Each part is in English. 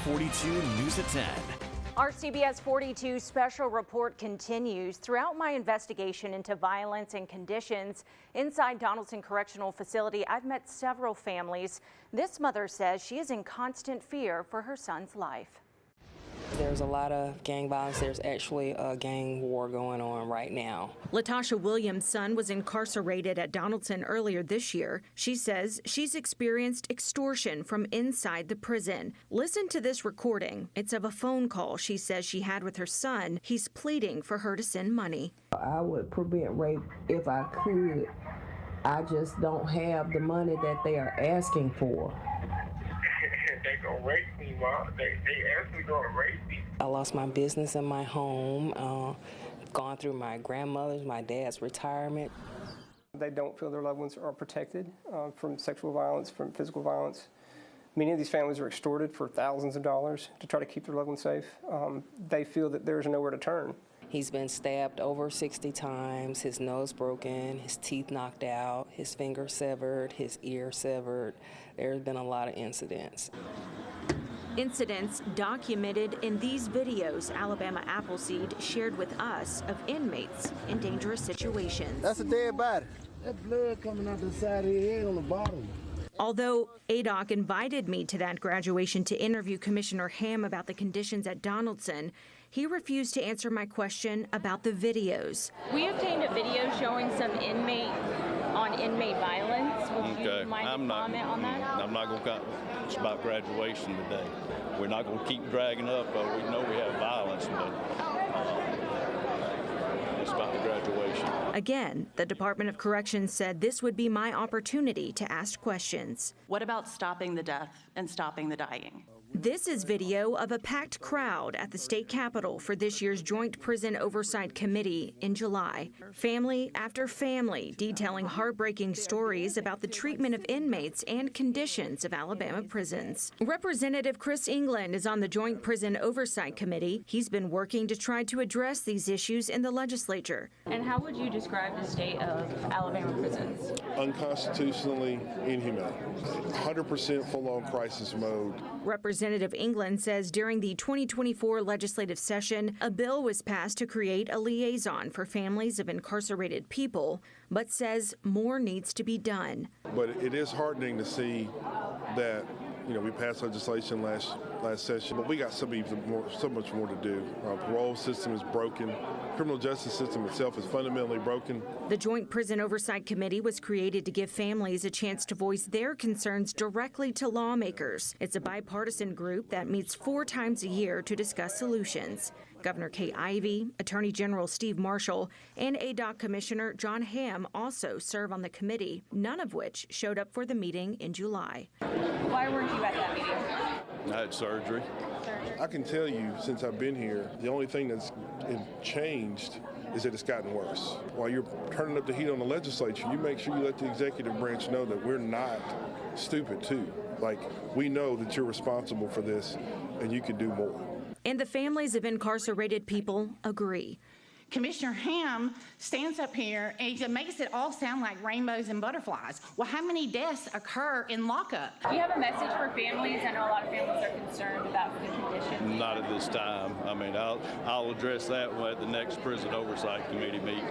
42 News at 10. Our CBS 42 special report continues. Throughout my investigation into violence and conditions inside Donaldson Correctional Facility, I've met several families. This mother says she is in constant fear for her son's life. There's a lot of gang violence. There's actually a gang war going on right now. Latasha Williams' son was incarcerated at Donaldson earlier this year. She says she's experienced extortion from inside the prison. Listen to this recording. It's of a phone call she says she had with her son. He's pleading for her to send money. I would prevent rape if I could. I just don't have the money that they are asking for. They gonna rape me, Mom. They actually gonna rape me. I lost my business and my home, gone through my grandmother's, my dad's retirement. They don't feel their loved ones are protected from sexual violence, from physical violence. Many of these families are extorted for thousands of dollars to try to keep their loved ones safe. They feel that there's nowhere to turn. He's been stabbed over 60 times, his nose broken, his teeth knocked out, his finger severed, his ear severed. There's been a lot of incidents. Incidents documented in these videos Alabama Appleseed shared with us of inmates in dangerous situations. That's a dead body. That blood coming out the side of your head on the bottom. Although ADOC invited me to that graduation to interview Commissioner Ham about the conditions at Donaldson, he refused to answer my question about the videos. We obtained a video showing some inmate violence. Would you mind to comment on that? I'm not going to. It's about graduation today. We're not going to keep dragging up. We know we have violence, but it's about the graduation. Again, the Department of Corrections said this would be my opportunity to ask questions. What about stopping the death and stopping the dying? This is video of a packed crowd at the state capitol for this year's Joint Prison Oversight Committee in July. Family after family detailing heartbreaking stories about the treatment of inmates and conditions of Alabama prisons. Representative Chris England is on the Joint Prison Oversight Committee. He's been working to try to address these issues in the legislature. And how would you describe the state of Alabama prisons? Unconstitutionally inhumane. 100% full-on crisis mode. Representative England says during the 2024 legislative session, a bill was passed to create a liaison for families of incarcerated people, but says more needs to be done. But it is heartening to see that, we passed legislation last session, but we got so much more to do. Our parole system is broken. Criminal justice system itself is fundamentally broken. The Joint Prison Oversight Committee was created to give families a chance to voice their concerns directly to lawmakers. It's a bipartisan group that meets 4 times a year to discuss solutions. Governor Kay Ivey, Attorney General Steve Marshall, and ADOC Commissioner John Hamm also serve on the committee, none of which showed up for the meeting in July. Why weren't you at that meeting? I had surgery. I can tell you, since I've been here, the only thing that's changed is that it's gotten worse. While you're turning up the heat on the legislature, you make sure you let the executive branch know that we're not stupid, too. We know that you're responsible for this, and you can do more. And the families of incarcerated people agree. Commissioner Hamm stands up here and he makes it all sound like rainbows and butterflies. Well, how many deaths occur in lockup? Do you have a message for families? I know a lot of families are concerned about the conditions. Not at this time. I'll address that at the next Prison Oversight Committee meeting.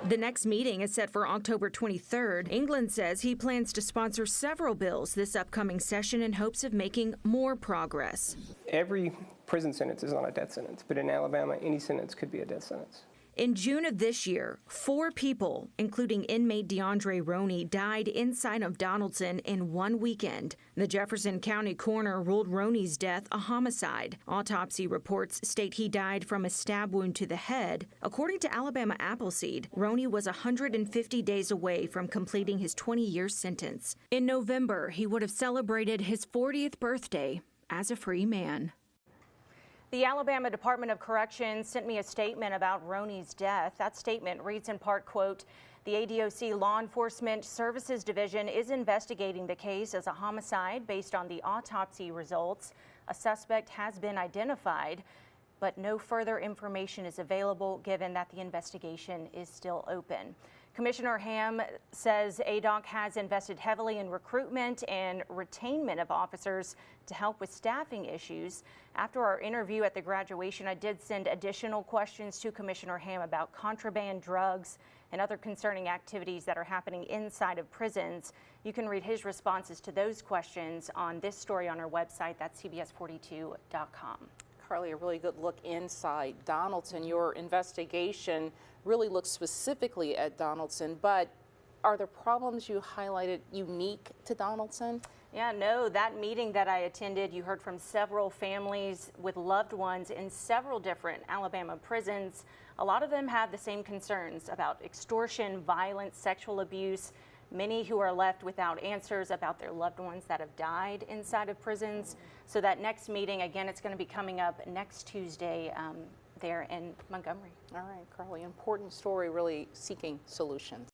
The next meeting is set for October 23rd. England says he plans to sponsor several bills this upcoming session in hopes of making more progress. Every prison sentence is not a death sentence, but in Alabama, any sentence could be a death sentence. In June of this year, 4 people, including inmate DeAndre Roney, died inside of Donaldson in one weekend. The Jefferson County coroner ruled Roney's death a homicide. Autopsy reports state he died from a stab wound to the head. According to Alabama Appleseed, Roney was 150 days away from completing his 20-year sentence. In November, he would have celebrated his 40th birthday as a free man. The Alabama Department of Corrections sent me a statement about Roney's death. That statement reads in part, quote, "The ADOC Law Enforcement Services Division is investigating the case as a homicide based on the autopsy results. A suspect has been identified, but no further information is available given that the investigation is still open." Commissioner Ham says ADOC has invested heavily in recruitment and retainment of officers to help with staffing issues. After our interview at the graduation, I did send additional questions to Commissioner Ham about contraband drugs and other concerning activities that are happening inside of prisons. You can read his responses to those questions on this story on our website. That's CBS42.com. Carly, a really good look inside Donaldson. Your investigation really looks specifically at Donaldson, but are the problems you highlighted unique to Donaldson? Yeah, no, that meeting that I attended, you heard from several families with loved ones in several different Alabama prisons. A lot of them have the same concerns about extortion, violence, sexual abuse. Many who are left without answers about their loved ones that have died inside of prisons. So that next meeting, again, it's going to be coming up next Tuesday there in Montgomery. All right, Carly, important story, really seeking solutions.